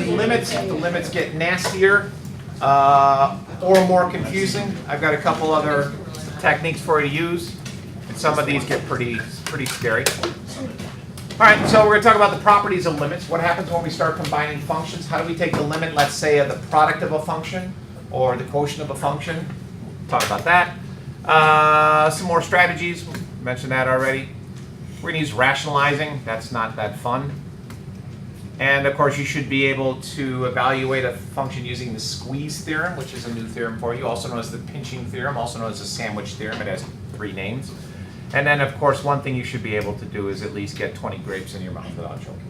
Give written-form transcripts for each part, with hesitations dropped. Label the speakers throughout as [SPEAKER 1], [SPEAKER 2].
[SPEAKER 1] limits get nastier or more confusing, I've got a couple other techniques for you to use. And some of these get pretty scary. All right, so we're going to talk about the properties of limits. What happens when we start combining functions? How do we take the limit, let's say, of the product of a function or the quotient of a function? Talk about that. Some more strategies. Mentioned that already. We're going to use rationalizing. That's not that fun. And of course, you should be able to evaluate a function using the squeeze theorem, which is a new theorem for you, also known as the pinching theorem, also known as the sandwich theorem. It has 3 names. And then, of course, one thing you should be able to do is at least get 20 grapes in your mouth without choking.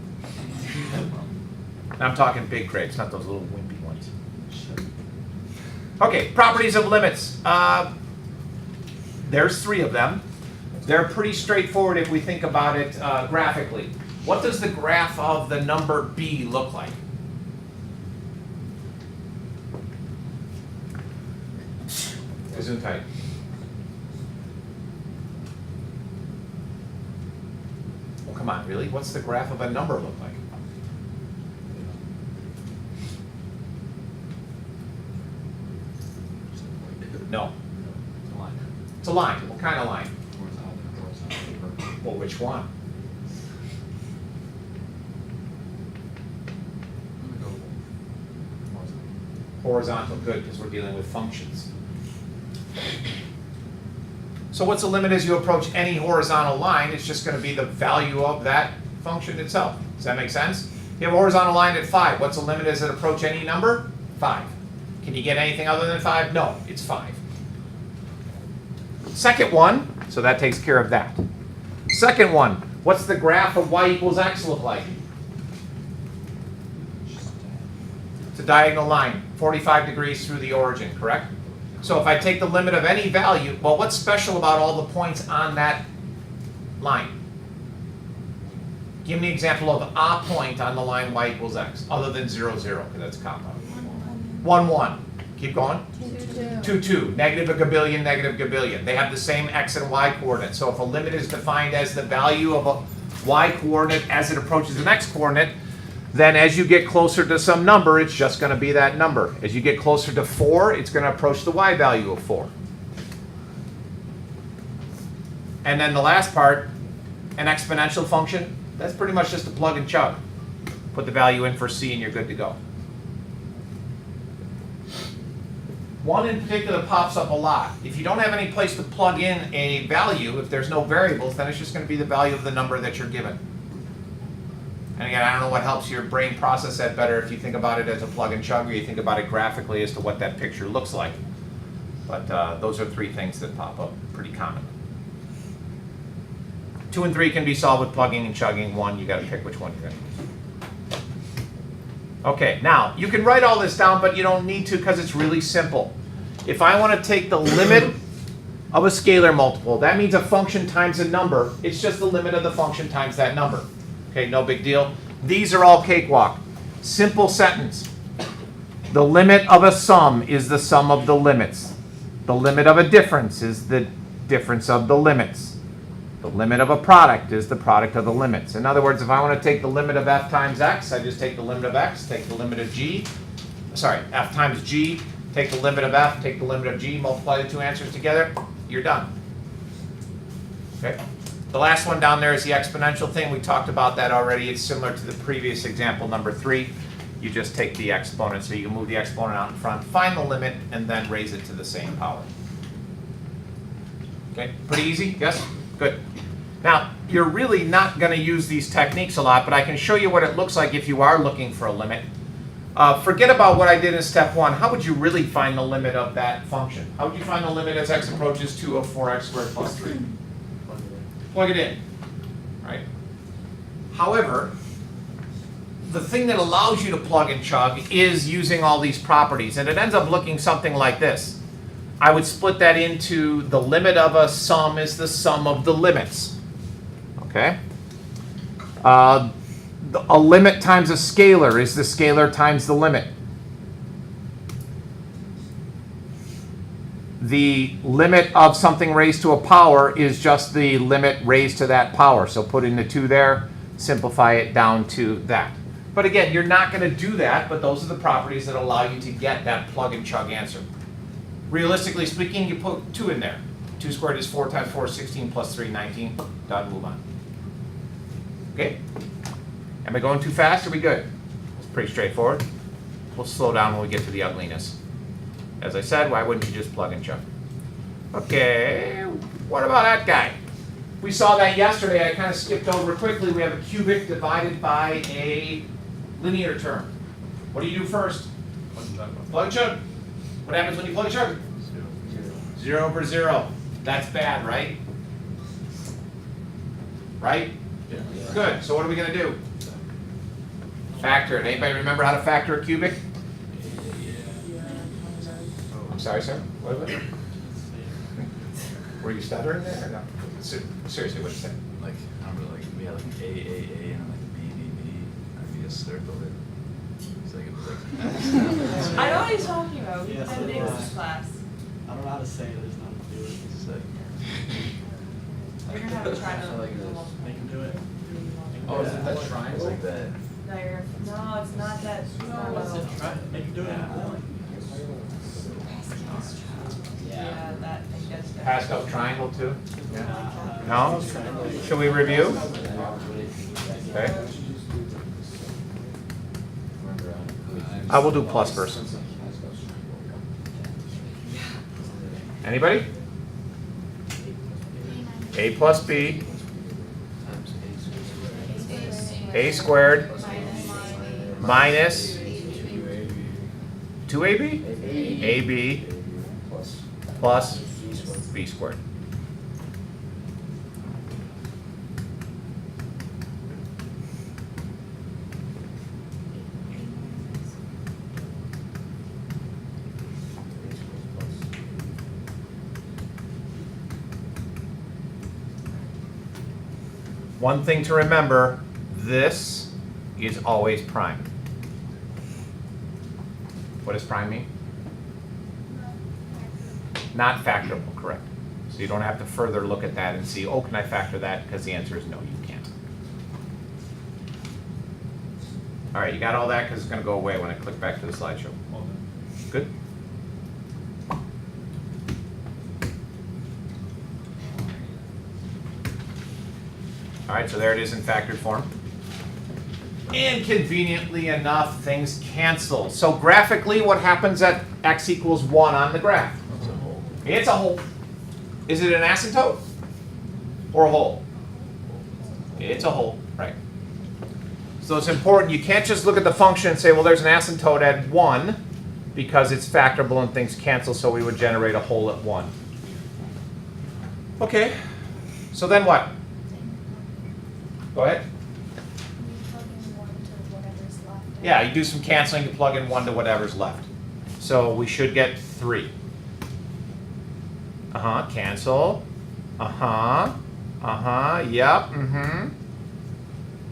[SPEAKER 1] And I'm talking big grapes, not those little wimpy ones. Okay, properties of limits. There's 3 of them. They're pretty straightforward if we think about it graphically. What does the graph of the number b look like? Gesundheit. Well, come on, really? What's the graph of a number look like? No. It's a line. What kind of line? Well, which one? Horizontal, good, because we're dealing with functions. So what's the limit as you approach any horizontal line? It's just going to be the value of that function itself. Does that make sense? You have a horizontal line at 5. What's the limit as it approach any number? 5. Can you get anything other than 5? No, it's 5. Second one, so that takes care of that. Second one, what's the graph of y equals x look like? It's a diagonal line, 45 degrees through the origin, correct? So if I take the limit of any value, well, what's special about all the points on that line? Give me an example of a point on the line y equals x, other than 0, 0, because that's compound. 1, 1. Keep going. 2, 2. Negative a gabillion, negative gabillion. They have the same x and y coordinate. So if a limit is defined as the value of a y coordinate as it approaches an x coordinate, then as you get closer to some number, it's just going to be that number. As you get closer to 4, it's going to approach the y value of 4. And then the last part, an exponential function, that's pretty much just a plug and chug. Put the value in for c and you're good to go. One in particular pops up a lot. If you don't have any place to plug in a value, if there's no variables, then it's just going to be the value of the number that you're given. And again, I don't know what helps your brain process that better if you think about it as a plug and chug or you think about it graphically as to what that picture looks like. But those are 3 things that pop up pretty common. 2 and 3 can be solved with plugging and chugging. 1, you got to pick which one you're going to use. Okay, now you can write all this down, but you don't need to because it's really simple. If I want to take the limit of a scalar multiple, that means a function times a number. It's just the limit of the function times that number. Okay, no big deal. These are all cakewalk. Simple sentence. The limit of a sum is the sum of the limits. The limit of a difference is the difference of the limits. The limit of a product is the product of the limits. In other words, if I want to take the limit of f times x, I just take the limit of x, take the limit of g. Sorry, f times g, take the limit of f, take the limit of g, multiply the 2 answers together, you're done. Okay. The last one down there is the exponential thing. We talked about that already. It's similar to the previous example, number 3. You just take the exponent, so you can move the exponent out in front, find the limit, and then raise it to the same power. Okay, pretty easy? Yes? Good. Now, you're really not going to use these techniques a lot, but I can show you what it looks like if you are looking for a limit. Forget about what I did in step 1. How would you really find the limit of that function? How would you find the limit as x approaches 2 of 4x squared plus 3? Plug it in, right? However, the thing that allows you to plug and chug is using all these properties, and it ends up looking something like this. I would split that into the limit of a sum is the sum of the limits, okay? A limit times a scalar is the scalar times the limit. The limit of something raised to a power is just the limit raised to that power. So put in the 2 there, simplify it down to that. But again, you're not going to do that, but those are the properties that allow you to get that plug and chug answer. Realistically speaking, you put 2 in there. 2 squared is 4 times 4 is 16 plus 3, 19. Done, move on. Okay? Am I going too fast? Are we good? It's pretty straightforward. We'll slow down when we get to the ugliness. As I said, why wouldn't you just plug and chug? Okay, what about that guy? We saw that yesterday. I kind of skipped over quickly. We have a cubic divided by a linear term. What do you do first? Plug and chug. What happens when you plug and chug? 0 over 0. That's bad, right? Right?
[SPEAKER 2] Yeah.
[SPEAKER 1] Good. So what are we going to do? Factor it. Anybody remember how to factor a cubic? I'm sorry, sir. What was it? Were you stuttering there? Or no? Seriously, what did you say?
[SPEAKER 2] Like, I remember, like, we had like A, and like B, and we just circled it. It's like,
[SPEAKER 3] I know what he's talking about. We
[SPEAKER 4] Yes,
[SPEAKER 3] had
[SPEAKER 4] it
[SPEAKER 3] names
[SPEAKER 4] was.
[SPEAKER 3] in class.
[SPEAKER 4] I don't know how to say it, there's nothing to do with it.
[SPEAKER 2] it's like,
[SPEAKER 3] You're gonna have to try to.
[SPEAKER 2] like this.
[SPEAKER 4] Make him do it.
[SPEAKER 1] Oh, is it that
[SPEAKER 2] it's
[SPEAKER 1] triangle?
[SPEAKER 2] like that.
[SPEAKER 3] No, it's not that. It's not
[SPEAKER 4] What's
[SPEAKER 3] that.
[SPEAKER 4] it? Try it. Make him do it.
[SPEAKER 3] Yeah, that, I guess.
[SPEAKER 1] Pascal triangle too?
[SPEAKER 4] Yeah.
[SPEAKER 1] No? Shall we review? Okay. I will do plus first. Anybody? A plus B, A squared minus 2AB? AB plus B squared. One thing to remember, this is always prime. What does prime mean? Not factorable, correct. So you don't have to further look at that and see, oh, can I factor that? Because the answer is no, you can't. All right, you got all that because it's going to go away when I click back to the slideshow. Good? All right, so there it is in factored form. And conveniently enough, things cancel. So graphically, what happens at x equals 1 on the graph?
[SPEAKER 2] It's a hole.
[SPEAKER 1] It's a hole. Is it an asymptote or a hole? It's a hole, right. So it's important. You can't just look at the function and say, well, there's an asymptote at 1 because it's factorable and things cancel, so we would generate a hole at 1. Okay, so then what? Go ahead. Yeah, you do some canceling to plug in 1 to whatever's left. So we should get 3. Cancel. Yep,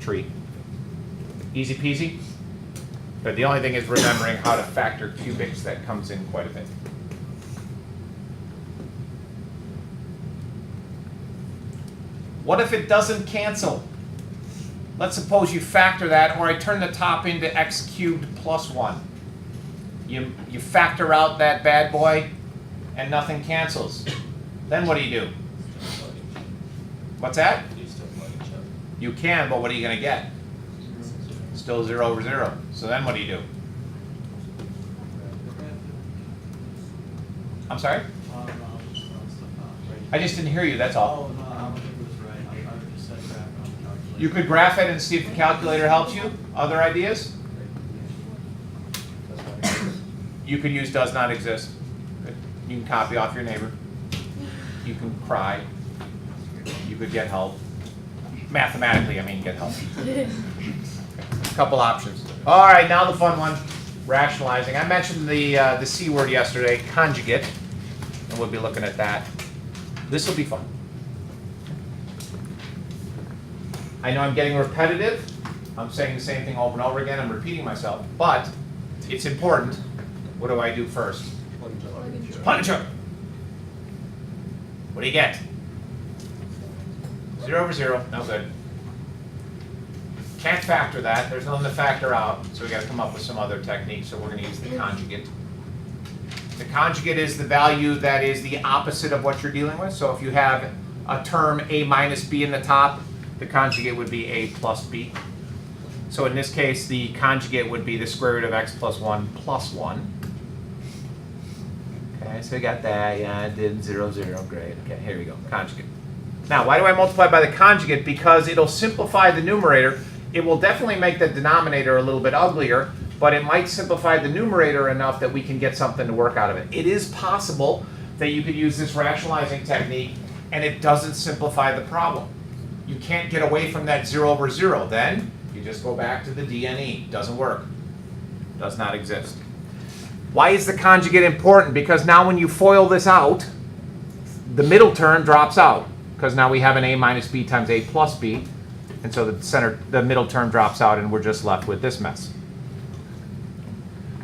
[SPEAKER 1] Tree. Easy peasy. But the only thing is remembering how to factor cubics. That comes in quite a bit. What if it doesn't cancel? Let's suppose you factor that, or I turn the top into x cubed plus 1. You factor out that bad boy, and nothing cancels. Then what do you do? What's that? You can, but what are you going to get? Still 0 over 0. So then what do you do? I'm sorry? I just didn't hear you, that's all.
[SPEAKER 4] Oh, no, I don't think it was right. I just said graph on the calculator.
[SPEAKER 1] You could graph it and see if the calculator helps you. Other ideas? You could use does not exist. Good. You can copy off your neighbor. You can cry. You could get help. Mathematically, I mean get help. Okay. A couple options. All right, now the fun one, rationalizing. I mentioned the C word yesterday, conjugate, and we'll be looking at that. This will be fun. I know I'm getting repetitive. I'm saying the same thing over and over again. I'm repeating myself, but it's important. What do I do first? Plug and chug. What do you get? 0 over 0. No good. Can't factor that. There's nothing to factor out, so we got to come up with some other technique. So we're going to use the conjugate. The conjugate is the value that is the opposite of what you're dealing with. So if you have a term a minus b in the top, the conjugate would be a plus b. So in this case, the conjugate would be the square root of x plus 1 plus 1. Okay, so we got that. Yeah, I did 0, 0. Great. Okay, here we go. Conjugate. Now, why do I multiply by the conjugate? Because it'll simplify the numerator. It will definitely make the denominator a little bit uglier, but it might simplify the numerator enough that we can get something to work out of it. It is possible that you could use this rationalizing technique and it doesn't simplify the problem. You can't get away from that 0 over 0. Then you just go back to the DNE. Doesn't work. Does not exist. Why is the conjugate important? Because now when you FOIL this out, the middle term drops out. Because now we have an a minus b times a plus b. And so the middle term drops out and we're just left with this mess.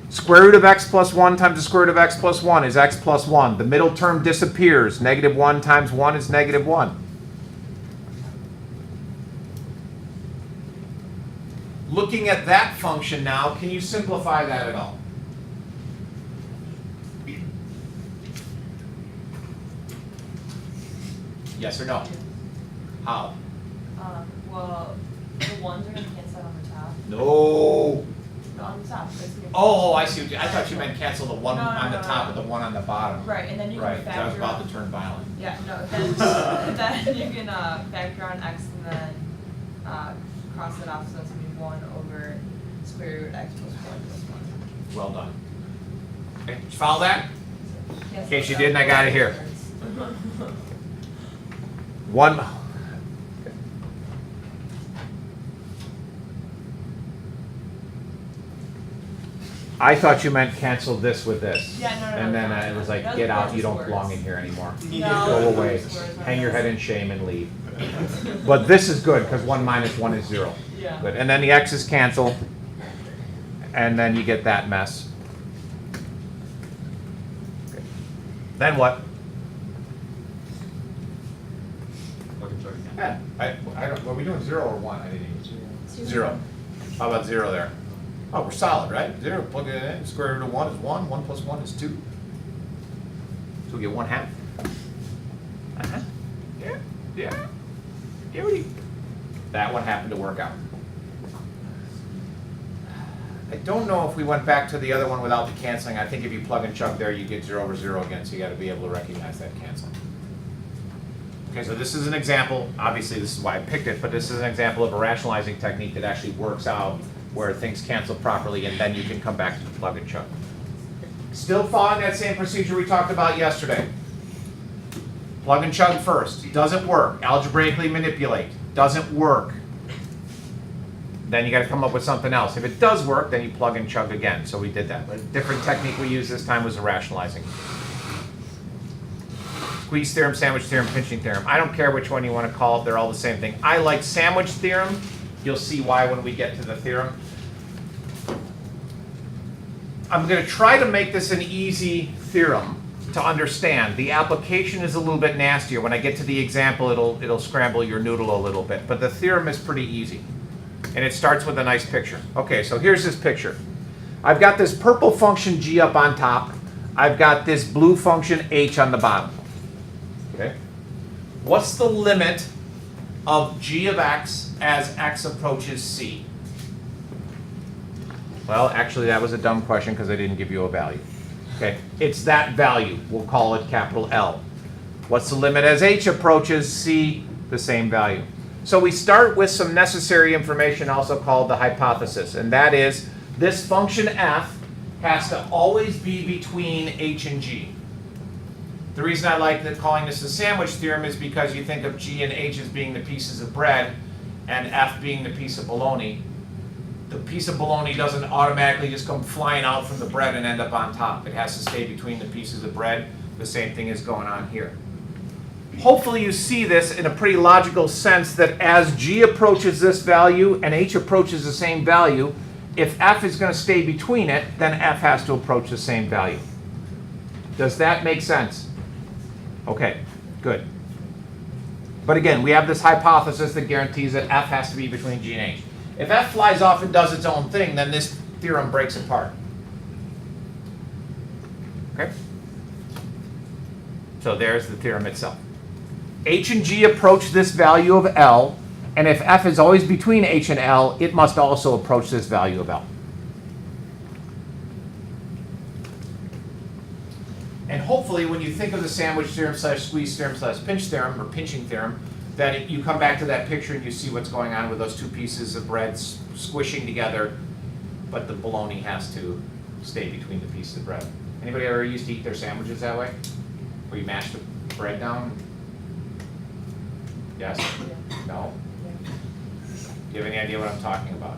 [SPEAKER 1] Square root of x plus 1 times the square root of x plus 1 is x plus 1. The middle term disappears. Negative 1 times 1 is negative 1. Looking at that function now, can you simplify that at all? Yes or no? How?
[SPEAKER 3] Well, the ones are gonna cancel out on the top.
[SPEAKER 1] No.
[SPEAKER 3] On the top. It's gonna
[SPEAKER 1] Oh, I see. What you, I thought you meant cancel the one
[SPEAKER 3] No, no,
[SPEAKER 1] on the
[SPEAKER 3] no,
[SPEAKER 1] top
[SPEAKER 3] no.
[SPEAKER 1] and the one on the bottom.
[SPEAKER 3] Right, and then you
[SPEAKER 1] Right.
[SPEAKER 3] can
[SPEAKER 1] That was
[SPEAKER 3] factor
[SPEAKER 1] about
[SPEAKER 3] on.
[SPEAKER 1] to turn violent.
[SPEAKER 3] Yeah, no, then you can factor on x and then cross it off, so it's gonna be 1 over square root x plus 1 plus 1.
[SPEAKER 1] Well done. Okay. Did you follow that?
[SPEAKER 3] Yes,
[SPEAKER 1] In case you
[SPEAKER 3] that's
[SPEAKER 1] didn't, I got it here. One. I thought you meant cancel this with this.
[SPEAKER 3] Yeah, no,
[SPEAKER 1] And
[SPEAKER 3] no,
[SPEAKER 1] then
[SPEAKER 3] no,
[SPEAKER 1] it was like,
[SPEAKER 3] no,
[SPEAKER 1] get out,
[SPEAKER 3] those
[SPEAKER 1] you don't
[SPEAKER 3] words.
[SPEAKER 1] belong in here anymore.
[SPEAKER 3] No,
[SPEAKER 1] Go away.
[SPEAKER 3] those words are
[SPEAKER 1] Hang your head
[SPEAKER 3] nice.
[SPEAKER 1] in shame and leave. But this is good because 1 minus 1 is 0.
[SPEAKER 3] Yeah.
[SPEAKER 1] Good. And then the x's cancel. And then you get that mess. Okay. Then what?
[SPEAKER 2] Look and check again.
[SPEAKER 1] Yeah, I don't, were we doing 0 or 1? I didn't even. 0. How about 0 there? Oh, we're solid, right? 0, plug it in. Square root of 1 is 1. 1 plus 1 is 2. So we get 1/2. Uh-huh. Yeah, yeah. Beauty. That one happened to work out. I don't know if we went back to the other one without the canceling. I think if you plug and chug there, you get 0 over 0 again, so you got to be able to recognize that canceling. Okay, so this is an example. Obviously, this is why I picked it, but this is an example of a rationalizing technique that actually works out where things cancel properly, and then you can come back to the plug and chug. Still following that same procedure we talked about yesterday. Plug and chug first. Doesn't work. Algebraically manipulate. Doesn't work. Then you got to come up with something else. If it does work, then you plug and chug again. So we did that. But a different technique we used this time was the rationalizing. Squeeze theorem, sandwich theorem, pinching theorem. I don't care which one you want to call it. They're all the same thing. I like sandwich theorem. You'll see why when we get to the theorem. I'm going to try to make this an easy theorem to understand. The application is a little bit nastier. When I get to the example, it'll scramble your noodle a little bit. But the theorem is pretty easy. And it starts with a nice picture. Okay, so here's this picture. I've got this purple function g up on top. I've got this blue function h on the bottom. Okay? What's the limit of g of x as x approaches c? Well, actually, that was a dumb question because I didn't give you a value. Okay, it's that value. We'll call it capital L. What's the limit as h approaches c? The same value. So we start with some necessary information, also called the hypothesis, and that is this function f has to always be between h and g. The reason I like calling this the sandwich theorem is because you think of g and h as being the pieces of bread and f being the piece of bologna. The piece of bologna doesn't automatically just come flying out from the bread and end up on top. It has to stay between the pieces of bread. The same thing is going on here. Hopefully you see this in a pretty logical sense that as g approaches this value and h approaches the same value, if f is going to stay between it, then f has to approach the same value. Does that make sense? Okay, good. But again, we have this hypothesis that guarantees that f has to be between g and h. If f flies off and does its own thing, then this theorem breaks apart. Okay? So there's the theorem itself. H and G approach this value of L, and if f is always between H and L, it must also approach this value of L. And hopefully when you think of the sandwich theorem slash squeeze theorem slash pinch theorem or pinching theorem, that you come back to that picture and you see what's going on with those two pieces of bread squishing together, but the bologna has to stay between the pieces of bread. Anybody ever used to eat their sandwiches that way? Where you mash the bread down? Yes? No? Do you have any idea what I'm talking about?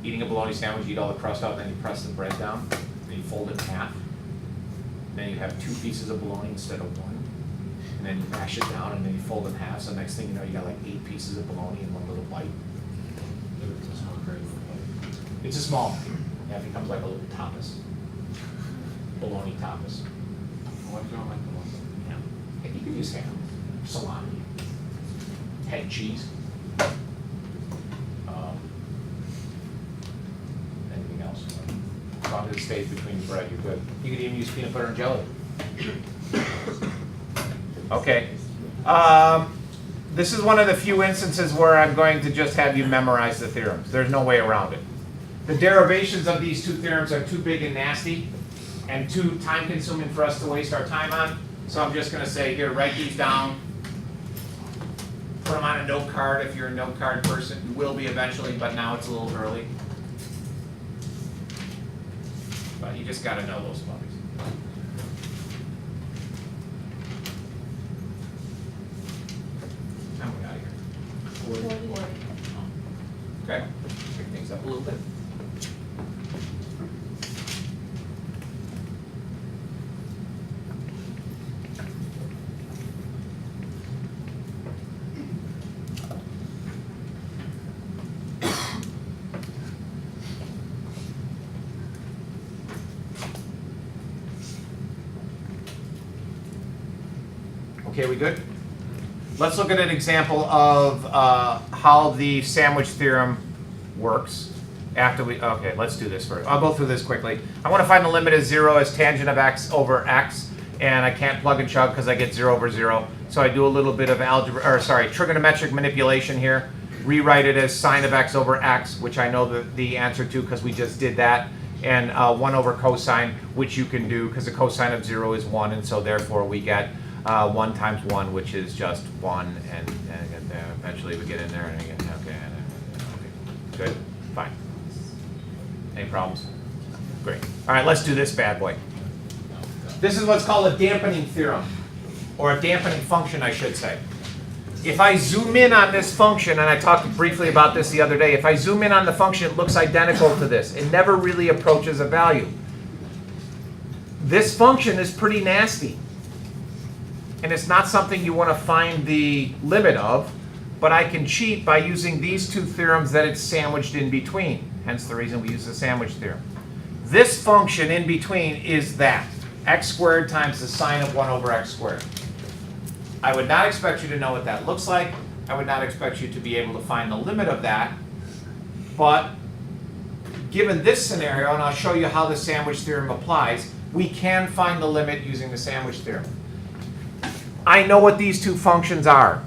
[SPEAKER 1] Eating a bologna sandwich, you eat all the crust out, and then you press the bread down, and you fold it in half. And then you have two pieces of bologna instead of one. And then you mash it down, and then you fold it in half. So next thing you know, you got like 8 pieces of bologna in one little bite. It's a small one. Yeah, it becomes like a little tapas. Bologna tapas.
[SPEAKER 4] Why do you don't like the one?
[SPEAKER 1] Yeah. You can use ham, salami, head cheese. Anything else? As long as it stays between the bread, you're good. You could even use peanut butter and jelly. Okay. This is one of the few instances where I'm going to just have you memorize the theorems. There's no way around it. The derivations of these two theorems are too big and nasty and too time-consuming for us to waste our time on. So I'm just going to say, here, write these down. Put them on a note card if you're a note card person. You will be eventually, but now it's a little early. But you just got to know those puppies. How we out of here? Okay, pick things up a little bit. Okay, we good? Let's look at an example of how the sandwich theorem works. After we, okay, let's do this first. I'll go through this quickly. I want to find the limit of 0 as tangent of x over x, and I can't plug and chug because I get 0 over 0. So I do a little bit of trigonometric manipulation here. Rewrite it as sine of x over x, which I know the answer to because we just did that, and 1 over cosine, which you can do because the cosine of 0 is 1, and so therefore we get 1 times 1, which is just 1, and eventually we get in there and again, okay, good, fine. Any problems? Great. All right, let's do this bad boy. This is what's called a dampening theorem, or a dampening function, I should say. If I zoom in on this function, and I talked briefly about this the other day, if I zoom in on the function, it looks identical to this. It never really approaches a value. This function is pretty nasty. And it's not something you want to find the limit of, but I can cheat by using these two theorems that it's sandwiched in between. Hence the reason we use the sandwich theorem. This function in between is that, x squared times the sine of 1 over x squared. I would not expect you to know what that looks like. I would not expect you to be able to find the limit of that. But given this scenario, and I'll show you how the sandwich theorem applies, we can find the limit using the sandwich theorem. I know what these two functions are.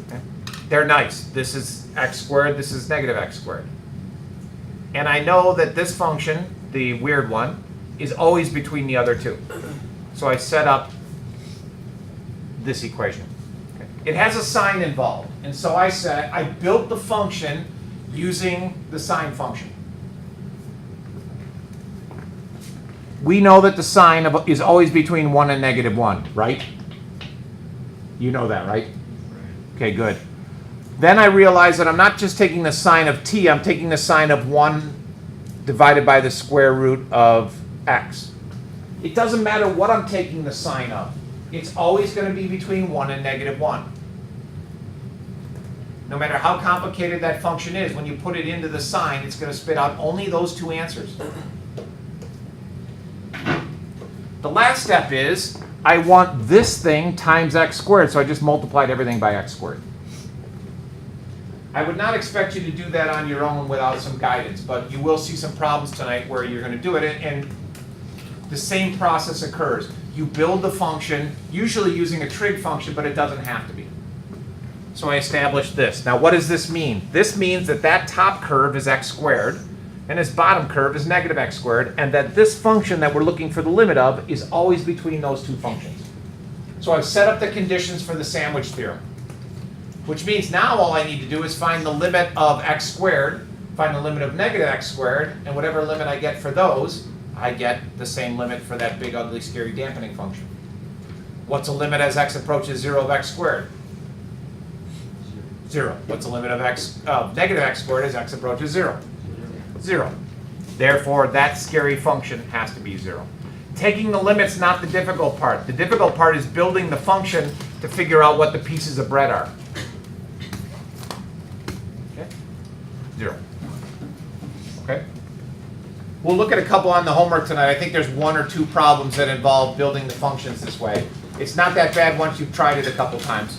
[SPEAKER 1] Okay? They're nice. This is x squared, this is negative x squared. And I know that this function, the weird one, is always between the other two. So I set up this equation. Okay? It has a sign involved. And so I built the function using the sine function. We know that the sine is always between 1 and negative 1, right? You know that, right? Okay, good. Then I realize that I'm not just taking the sine of t, I'm taking the sine of 1 divided by the square root of x. It doesn't matter what I'm taking the sine of. It's always going to be between 1 and negative 1. No matter how complicated that function is, when you put it into the sine, it's going to spit out only those two answers. The last step is, I want this thing times x squared, so I just multiplied everything by x squared. I would not expect you to do that on your own without some guidance, but you will see some problems tonight where you're going to do it, and the same process occurs. You build the function, usually using a trig function, but it doesn't have to be. So I established this. Now what does this mean? This means that that top curve is x squared, and this bottom curve is negative x squared, and that this function that we're looking for the limit of is always between those two functions. So I've set up the conditions for the sandwich theorem, which means now all I need to do is find the limit of x squared, find the limit of negative x squared, and whatever limit I get for those, I get the same limit for that big, ugly, scary dampening function. What's the limit as x approaches 0 of x squared? 0. What's the limit of negative x squared as x approaches 0? 0. Therefore, that scary function has to be 0. Taking the limit's not the difficult part. The difficult part is building the function to figure out what the pieces of bread are. Okay? 0. Okay? We'll look at a couple on the homework tonight. I think there's 1 or 2 problems that involve building the functions this way. It's not that bad once you've tried it a couple times.